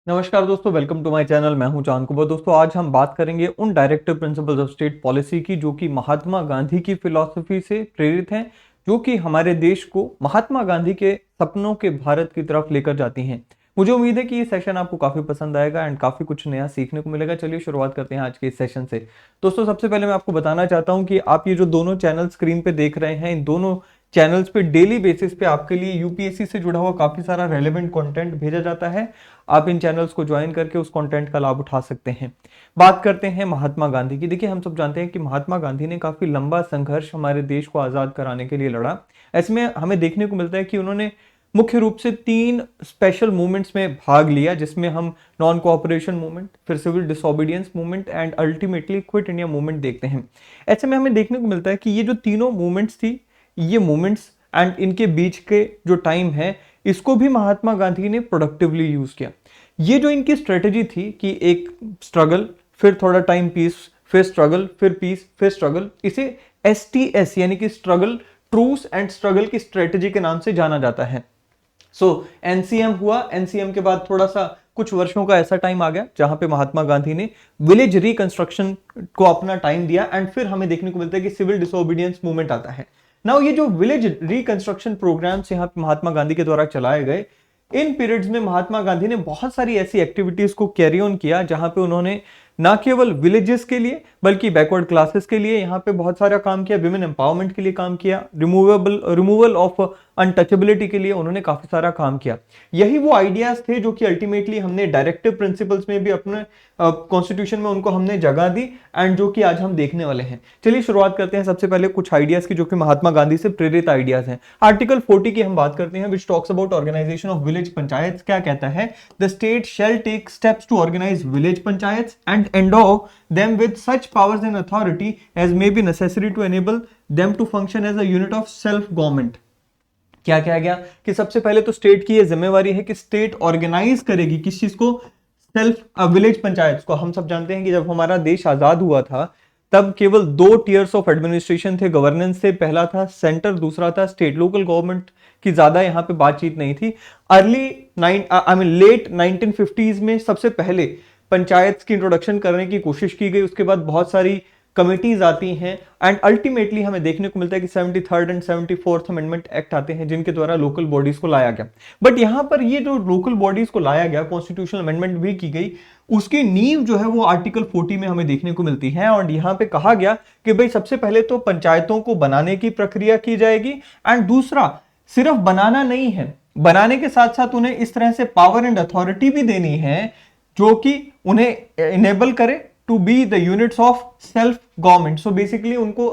नमस्कार दोस्तों, welcome to my channel. मैं हूं चांद कुमार। दोस्तों, आज हम बात करेंगे उन directive principles of state policy की जो कि महात्मा गांधी की फिलॉसफी से प्रेरित हैं, जो कि हमारे देश को महात्मा गांधी के सपनों के भारत की तरफ लेकर जाती हैं। मुझे उम्मीद है कि ये सेशन आपको काफी पसंद आएगा एंड काफी कुछ नया सीखने को मिलेगा। चलिए शुरुआत करते हैं आज के इस सेशन से। दोस्तों, सबसे पहले मैं आपको बताना चाहता हूं कि आप ये जो दोनों चैनल स्क्रीन पे देख रहे हैं, इन दोनों चैनल्स पे डेली बेसिस पे आपके लिए यूपीएससी से जुड़ा हुआ काफी सारा रेलेवेंट कंटेंट भेजा जाता है। आप इन चैनल्स को ज्वाइन करके उस कंटेंट का लाभ उठा सकते हैं। बात करते हैं महात्मा गांधी की। देखिए, हम सब जानते हैं कि महात्मा गांधी ने काफी लंबा संघर्ष हमारे देश को आजाद कराने के लिए लड़ा। इसमें हमें देखने को मिलता है कि उन्होंने मुख्य रूप से 3 स्पेशल मूवमेंट्स में भाग लिया, जिसमें हम नॉन कोऑपरेशन मूवमेंट, फिर civil disobedience movement and ultimately quit India movement देखते हैं। ऐसे में हमें देखने को मिलता है कि ये जो तीनों मूवमेंट्स थी, ये मूवमेंट्स एंड इनके बीच के जो टाइम है, इसको भी महात्मा गांधी ने प्रोडक्टिवली यूज किया। ये जो इनकी स्ट्रेटेजी थी कि एक स्ट्रगल, फिर थोड़ा टाइम पीस, फिर स्ट्रगल, फिर पीस, फिर स्ट्रगल, इसे STS यानी कि स्ट्रगल, ट्रूस एंड स्ट्रगल की स्ट्रेटेजी के नाम से जाना जाता है। एनसीएम हुआ। एनसीएम के बाद थोड़ा सा कुछ वर्षों का ऐसा टाइम आ गया जहां पे महात्मा गांधी ने विलेज रिकंस्ट्रक्शन को अपना टाइम दिया एंड फिर हमें देखने को मिलता है कि सिविल डिसोबीडियंस मूवमेंट आता है। नाउ ये जो विलेज रिकंस्ट्रक्शन प्रोग्राम्स यहाँ पे महात्मा गांधी के द्वारा चलाए गए, इन पीरियड्स में महात्मा गांधी ने बहुत सारी ऐसी एक्टिविटीज को कैरी ऑन किया जहां पे उन्होंने ना केवल विलेजेस के लिए बल्कि बैकवर्ड क्लासेस के लिए यहाँ पे बहुत सारा काम किया, विमेन एम्पावरमेंट के लिए काम किया, रिमूवल ऑफ अनटचेबिलिटी के लिए उन्होंने काफी सारा काम किया। यही वो आइडियाज थे जो कि अल्टीमेटली हमने डायरेक्टिव प्रिंसिपल्स में भी अपने कॉन्स्टिट्यूशन में उनको हमने जगह दी एंड जो कि आज हम देखने वाले हैं। चलिए शुरुआत करते हैं सबसे पहले कुछ आइडियाज की जो कि महात्मा गांधी से प्रेरित आइडियाज हैं। आर्टिकल 40 की हम बात करते हैं, which talks about organisation of village panchayat. क्या कहता है? The state shall take steps to organise village panchayat and endow them with such powers and authority as may be necessary to enable them to function as a unit of self government। क्या कहा गया कि सबसे पहले तो state की यह जिम्मेवारी है कि स्टेट ऑर्गेनाइज करेगी किस चीज को? सेल्फ विलेज पंचायत को। हम सब जानते हैं कि जब हमारा देश आजाद हुआ था तब केवल 2 टियर्स ऑफ एडमिनिस्ट्रेशन थे, गवर्नेंस से। पहला था सेंटर, दूसरा था स्टेट। लोकल गवर्नमेंट की ज्यादा यहाँ पे बातचीत नहीं थी। लेट 1950s में सबसे पहले पंचायत की इंट्रोडक्शन करने की कोशिश की गई। उसके बाद बहुत सारी कमिटीज आती हैं एंड अल्टीमेटली हमें देखने को मिलता है कि 73rd and 74th amendment act आते हैं जिनके द्वारा लोकल बॉडीज को लाया गया। बट यहां पर ये जो लोकल बॉडीज को लाया गया, कॉन्स्टिट्यूशनल अमेंडमेंट भी की गई, उसकी नींव जो है वो आर्टिकल 40 में हमें देखने को मिलती है। और यहां पे कहा गया कि भाई सबसे पहले तो पंचायतों को बनाने की प्रक्रिया की जाएगी एंड दूसरा सिर्फ बनाना नहीं है, बनाने के साथ साथ उन्हें इस तरह से पावर एंड अथॉरिटी भी देनी है जो कि उन्हें इनेबल करे to be the units of self government. So basically उनको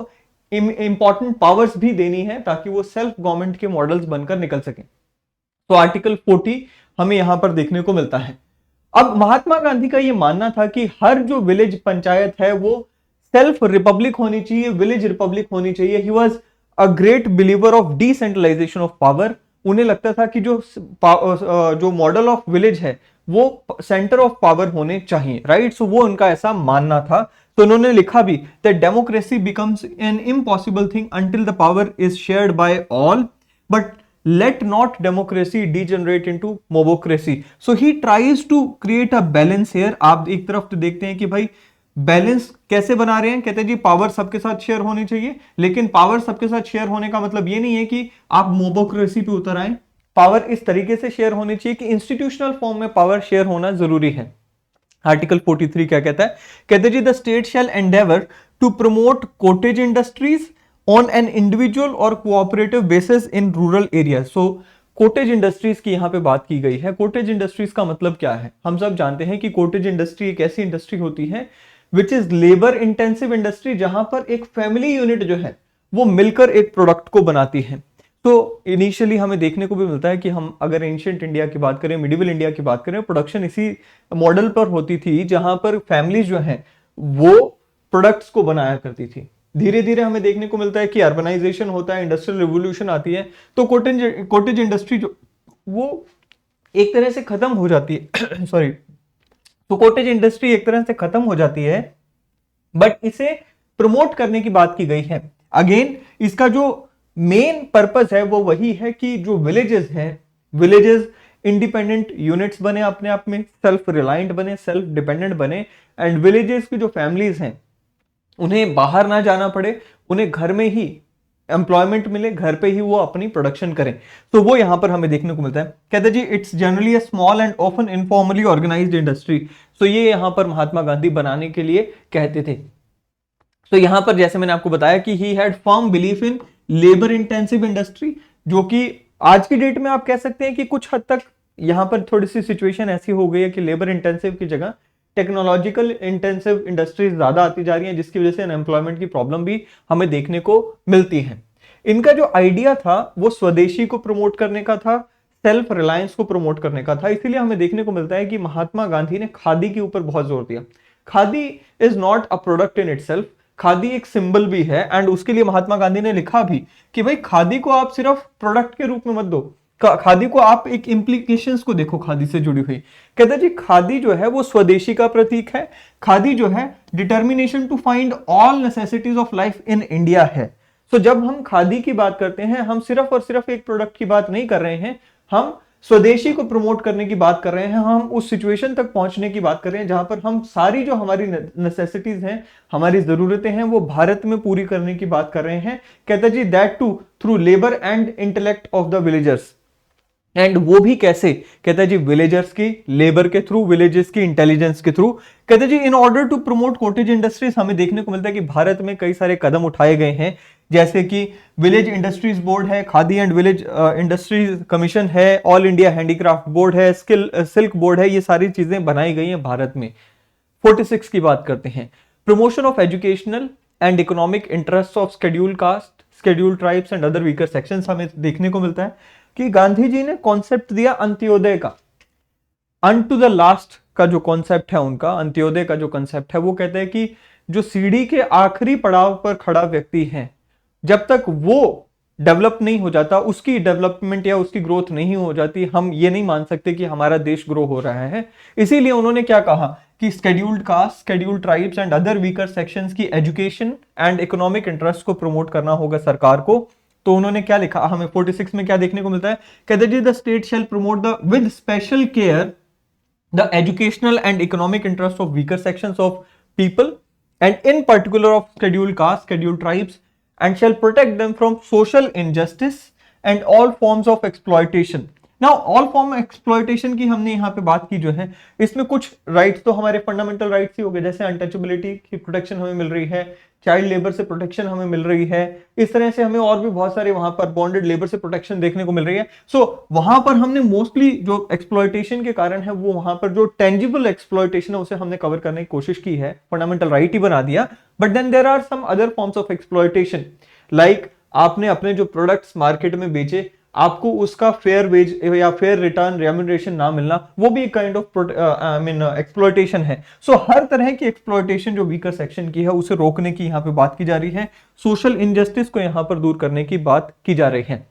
इंपॉर्टेंट पावर्स भी देनी है ताकि वो सेल्फ गवर्नमेंट के मॉडल्स बनकर निकल सके। तो आर्टिकल 40 हमें यहां पर देखने को मिलता है। अब महात्मा गांधी का यह मानना था कि हर जो विलेज पंचायत है वो सेल्फ रिपब्लिक होनी चाहिए, विलेज रिपब्लिक होनी चाहिए। He was a great believer of decentralisation of power. उन्हें लगता था कि जो मॉडल ऑफ विलेज है वो सेंटर ऑफ पावर होने चाहिए, राइट? सो वो उनका ऐसा मानना था। तो उन्होंने लिखा भी that democracy becomes an impossible thing until the power is shared by all, but let not democracy degenerate into mobocracy. So he tries to create a balance here. आप एक तरफ तो देखते हैं कि भाई बैलेंस कैसे बना रहे हैं, कहते हैं जी पावर सबके साथ शेयर होनी चाहिए, लेकिन पावर सबके साथ शेयर होने का मतलब ये नहीं है कि आप मोबोक्रेसी पे उतर आए। पावर इस तरीके से शेयर होनी चाहिए कि इंस्टीट्यूशनल फॉर्म में पावर शेयर होना जरूरी है। आर्टिकल 43 क्या कहता है? कहते जी the state shall endeavour to promote cottage industries on an individual और cooperative basis in rural area. So cottage industries की यहां पे बात की गई है। कॉटेज इंडस्ट्रीज का मतलब क्या है? हम सब जानते हैं कि कॉटेज इंडस्ट्री एक ऐसी इंडस्ट्री होती है which is labour intensive industry, जहां पर एक फैमिली यूनिट जो है वो मिलकर एक प्रोडक्ट को बनाती है। तो इनिशियली हमें देखने को भी मिलता है कि हम अगर एंशिएंट इंडिया की बात करें, मिडिवल इंडिया की बात करें, प्रोडक्शन इसी मॉडल पर होती थी जहां पर फैमिलीज जो हैं वो प्रोडक्ट्स को बनाया करती थी। धीरे धीरे हमें देखने को मिलता है कि अर्बनाइजेशन होता है, इंडस्ट्रियल रिवोल्यूशन आती है, तो कॉटेज इंडस्ट्री जो वो एक तरह से खत्म हो जाती है सॉरी, तो कॉटेज इंडस्ट्री एक तरह से खत्म हो जाती है, बट इसे प्रमोट करने की बात की गई है। अगेन इसका जो मेन पर्पस है वो वही है कि जो विलेजेस हैं, विलेजेस इंडिपेंडेंट यूनिट्स बने, अपने आप में सेल्फ रिलायंट बने, सेल्फ डिपेंडेंट बने, एंड विलेजेस की जो फैमिलीज हैं उन्हें बाहर ना जाना पड़े, उन्हें घर में ही एम्प्लॉयमेंट मिले, घर पे ही वो अपनी प्रोडक्शन करें। तो वो यहां पर हमें देखने को मिलता है। कहते जी it's generally a small and often informally organised industry. तो ये यहां पर महात्मा गांधी बनाने के लिए कहते थे। तो यहां पर जैसे मैंने आपको बताया कि he had firm belief in labour intensive industry, जो कि आज की डेट में आप कह सकते हैं कि कुछ हद तक यहां पर थोड़ी सी सिचुएशन ऐसी हो गई है कि लेबर इंटेंसिव की जगह टेक्नोलॉजिकल इंटेंसिव इंडस्ट्रीज ज्यादा आती जा रही हैं, जिसकी वजह से अनएम्प्लॉयमेंट की प्रॉब्लम भी हमें देखने को मिलती है। इनका जो आइडिया था वो स्वदेशी को प्रमोट करने का था, सेल्फ रिलायंस को प्रमोट करने का था। इसीलिए हमें देखने को मिलता है कि महात्मा गांधी ने खादी के ऊपर बहुत जोर दिया। Khadi is not a product in itself, khadi एक सिंबल भी है, एंड उसके लिए महात्मा गांधी ने लिखा भी कि भाई खादी को आप सिर्फ प्रोडक्ट के रूप में मत दो, खादी को आप एक इंप्लीकेशंस को देखो खादी से जुड़ी हुई। कहते जी खादी जो है वो स्वदेशी का प्रतीक है, खादी जो है determination to find all necessities of life in India है। तो जब हम खादी की बात करते हैं, हम सिर्फ और सिर्फ एक प्रोडक्ट की बात नहीं कर रहे हैं, हम स्वदेशी को प्रमोट करने की बात कर रहे हैं, हम उस सिचुएशन तक पहुंचने की बात कर रहे हैं जहां पर हम सारी जो हमारी नेसेसिटीज हैं, हमारी जरूरतें हैं, वो भारत में पूरी करने की बात कर रहे हैं। कहता जी that to through labour and intellect of the villagers, and वो भी कैसे, कहता है जी विलेजर्स की लेबर के थ्रू, विलेजर्स की इंटेलिजेंस के थ्रू। कहते जी in order to promote cottage industries, हमें देखने को मिलता है कि भारत में कई सारे कदम उठाए गए हैं, जैसे कि विलेज इंडस्ट्रीज बोर्ड है, khadi and village industries commission है, ऑल इंडिया हैंडीक्राफ्ट बोर्ड है, सिल्क बोर्ड है, ये सारी चीजें बनाई गई हैं भारत में। 46 की बात करते हैं, promotion of educational and economic interest of schedule caste, schedule tribes and other weaker sections, हमें देखने को मिलता है कि गांधी जी ने कॉन्सेप्ट दिया अंत्योदय का। अन टू द लास्ट का जो कॉन्सेप्ट है उनका, अंत्योदय का जो कॉन्सेप्ट है, वो कहते हैं कि जो सीढ़ी के आखिरी पड़ाव पर खड़ा व्यक्ति है, जब तक वो डेवलप नहीं हो जाता, उसकी डेवलपमेंट या उसकी ग्रोथ नहीं हो जाती, हम ये नहीं मान सकते कि हमारा देश ग्रो हो रहा है। इसीलिए उन्होंने क्या कहा कि scheduled caste, scheduled tribes and other weaker sections की एजुकेशन एंड इकोनॉमिक इंटरेस्ट को प्रमोट करना होगा सरकार को। तो उन्होंने क्या लिखा, हमें 46 में क्या देखने को मिलता है, कहते जी the state shall promote the with special care the educational and economic interest of weaker sections of people and in particular of scheduled caste, scheduled tribes, and shall protect them from social injustice and all forms of exploitation। Now all form exploitation की हमने यहाँ पे बात की जो है, इसमें कुछ राइट्स तो हमारे फंडामेंटल राइट्स ही हो गए, जैसे अनटचेबिलिटी की प्रोटेक्शन हमें मिल रही है, चाइल्ड लेबर से प्रोटेक्शन हमें मिल रही है, इस तरह से हमें और भी बहुत सारे वहां पर बॉन्डेड लेबर से प्रोटेक्शन देखने को मिल रही है। सो वहां पर हमने मोस्टली जो एक्सप्लॉयटेशन के कारण है, वो वहां पर जो टेंजिबल एक्सप्लॉयटेशन है उसे हमने कवर करने की कोशिश की है, फंडामेंटल राइट ही बना दिया। But then there are some other forms of exploitation, like आपने अपने जो प्रोडक्ट्स मार्केट में बेचे, आपको उसका फेयर वेज या फेयर रिटर्न रेम्यूनरेशन ना मिलना, वो भी एक काइंड ऑफ एक्सप्लॉयटेशन है। सो हर तरह की एक्सप्लॉयटेशन जो वीकर सेक्शन की है उसे रोकने की यहाँ पे बात की जा रही है, सोशल इनजस्टिस को यहाँ पर दूर करने की बात की जा रही है।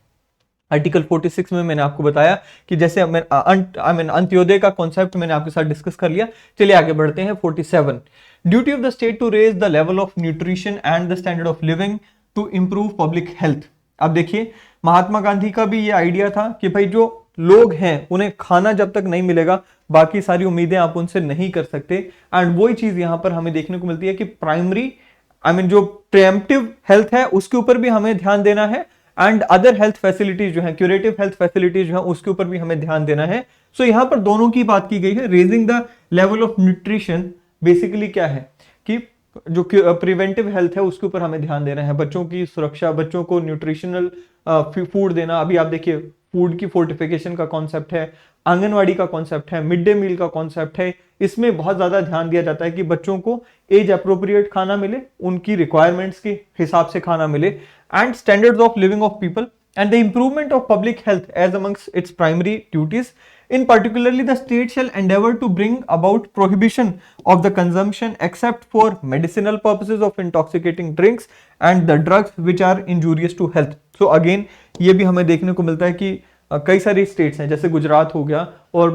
आर्टिकल 46 में मैंने आपको बताया कि जैसे अंत्योदय का कॉन्सेप्ट मैंने आपके साथ डिस्कस कर लिया। चलिए आगे बढ़ते हैं। 47 duty of the state to raise the level of nutrition and the standard of living to improve public health. अब देखिए महात्मा गांधी का भी ये आइडिया था कि भाई जो लोग हैं उन्हें खाना जब तक नहीं मिलेगा, बाकी सारी उम्मीदें आप उनसे नहीं कर सकते। एंड वही चीज यहां पर हमें देखने को मिलती है कि प्राइमरी जो प्रिएम्प्टिव हेल्थ है उसके ऊपर भी हमें ध्यान देना है, एंड अदर हेल्थ फैसिलिटीज जो है, क्यूरेटिव हेल्थ फैसिलिटीज जो है, उसके ऊपर भी हमें ध्यान देना है। सो यहां पर दोनों की बात की गई है। Raising the level of nutrition basically क्या है कि जो प्रिवेंटिव हेल्थ है उसके ऊपर हमें ध्यान देना है, बच्चों की सुरक्षा, बच्चों को न्यूट्रिशनल फूड देना। अभी आप देखिए फूड की फोर्टिफिकेशन का कॉन्सेप्ट है, आंगनवाड़ी का कॉन्सेप्ट है, मिड डे मील का कॉन्सेप्ट है, इसमें बहुत ज्यादा ध्यान दिया जाता है कि बच्चों को एज अप्रोप्रिएट खाना मिले, उनकी रिक्वायरमेंट्स के हिसाब से खाना मिले, and standards of living of people and the improvement of public health as amongst its primary duties. In particularly, the state shall endeavor to bring about prohibition of the consumption except for medicinal purposes of intoxicating drinks and the drugs which are injurious to health। So again ये भी हमें देखने को मिलता है कि कई सारी स्टेट्स हैं, जैसे गुजरात हो गया और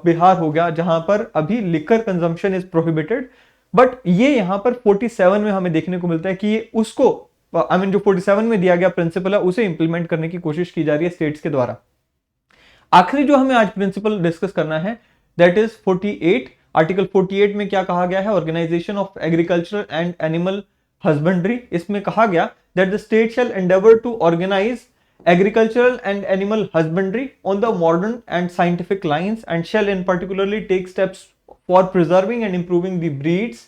बिहार हो गया, जहां पर अभी liquor consumption is prohibited, but ये यहाँ पर 47 में हमें देखने को मिलता है कि ये उसको जो 47 में दिया गया प्रिंसिपल है उसे इंप्लीमेंट करने की कोशिश की जा रही है स्टेट्स के द्वारा। आखिरी जो हमें आज प्रिंसिपल डिस्कस करना है दैट इज 48। आर्टिकल 48 में क्या कहा गया है? Organisation of agriculture and animal husbandry. इसमें कहा गया that the state shall endeavour to organise agricultural and animal husbandry on the modern and scientific lines and shall in particularly take steps for preserving and improving the breeds,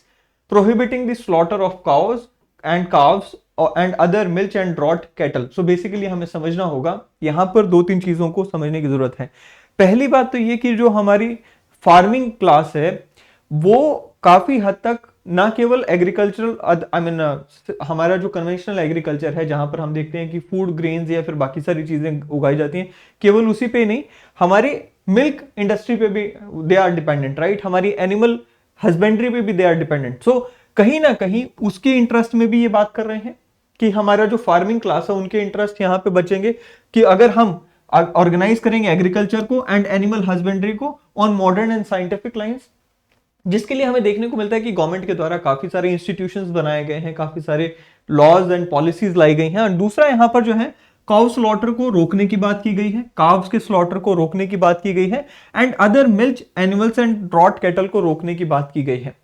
prohibiting the slaughter of cows and calves and other milch and draught cattle। so basically हमें समझना होगा, यहां पर दो तीन चीजों को समझने की जरूरत है। पहली बात तो ये कि जो हमारी फार्मिंग क्लास है वो काफी हद तक ना केवल एग्रीकल्चरल हमारा जो कन्वेंशनल एग्रीकल्चर है जहां पर हम देखते हैं कि फूड ग्रेन्स या फिर बाकी सारी चीजें उगाई जाती हैं, केवल उसी पे नहीं, हमारी मिल्क इंडस्ट्री पे भी दे आर डिपेंडेंट, राइट? हमारी एनिमल हस्बेंड्री पे भी दे आर डिपेंडेंट। सो कहीं ना कहीं उसके इंटरेस्ट में भी ये बात कर रहे हैं कि हमारा जो फार्मिंग क्लास है उनके इंटरेस्ट यहां पे बचेंगे कि अगर हम ऑर्गेनाइज करेंगे एग्रीकल्चर को एंड एनिमल हस्बेंड्री को on modern and scientific lines, जिसके लिए हमें देखने को मिलता है कि गवर्नमेंट के द्वारा काफी सारे इंस्टीट्यूशंस बनाए गए हैं, काफी सारे लॉज एंड पॉलिसीज लाई गई हैं। और दूसरा यहां पर जो है काउ स्लॉटर को रोकने की बात की गई है, काव्स के स्लॉटर को रोकने की बात की गई है and other milch animals and draught cattle को रोकने की बात की गई है।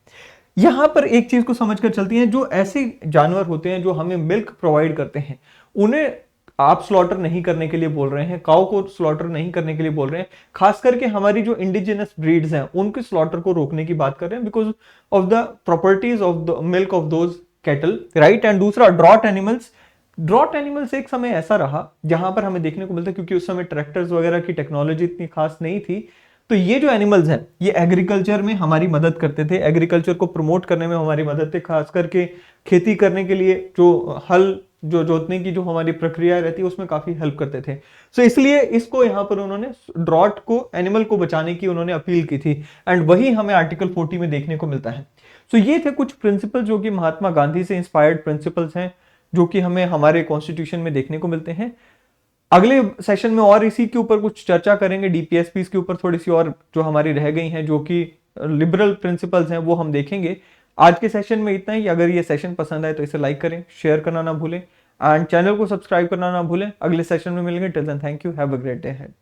यहां पर एक चीज को समझकर चलती है, जो ऐसे जानवर होते हैं जो हमें मिल्क प्रोवाइड करते हैं उन्हें आप स्लॉटर नहीं करने के लिए बोल रहे हैं, काउ को स्लॉटर नहीं करने के लिए बोल रहे हैं। खास करके हमारी जो इंडिजिनस ब्रीड्स हैं उनके स्लॉटर को रोकने की बात कर रहे हैं because of the properties of the milk of those cattle, right? And दूसरा ड्रॉट एनिमल्स। ड्रॉट एनिमल्स एक समय ऐसा रहा जहां पर हमें देखने को मिलता है, क्योंकि उस समय ट्रैक्टर्स वगैरह की टेक्नोलॉजी इतनी खास नहीं थी, तो ये जो एनिमल्स हैं ये एग्रीकल्चर में हमारी मदद करते थे, एग्रीकल्चर को प्रमोट करने में हमारी मदद थे, खास करके खेती करने के लिए जो हल जो जोतने की जो हमारी प्रक्रिया रहती है उसमें काफी हेल्प करते थे। सो इसलिए इसको यहाँ पर उन्होंने ड्रॉट को, एनिमल को बचाने की उन्होंने अपील की थी एंड वही हमें आर्टिकल 40 में देखने को मिलता है। सो ये थे कुछ प्रिंसिपल जो कि महात्मा गांधी से इंस्पायर्ड प्रिंसिपल्स हैं जो कि हमें हमारे कॉन्स्टिट्यूशन में देखने को मिलते हैं। अगले सेशन में और इसी के ऊपर कुछ चर्चा करेंगे, डीपीएसपी के ऊपर थोड़ी सी और जो हमारी रह गई हैं जो कि लिबरल प्रिंसिपल्स हैं वो हम देखेंगे। आज के सेशन में इतना ही। अगर ये सेशन पसंद आए तो इसे लाइक करें, शेयर करना ना भूलें एंड चैनल को सब्सक्राइब करना ना भूलें। अगले सेशन में मिलेंगे। Till then thank you, have a great day ahead.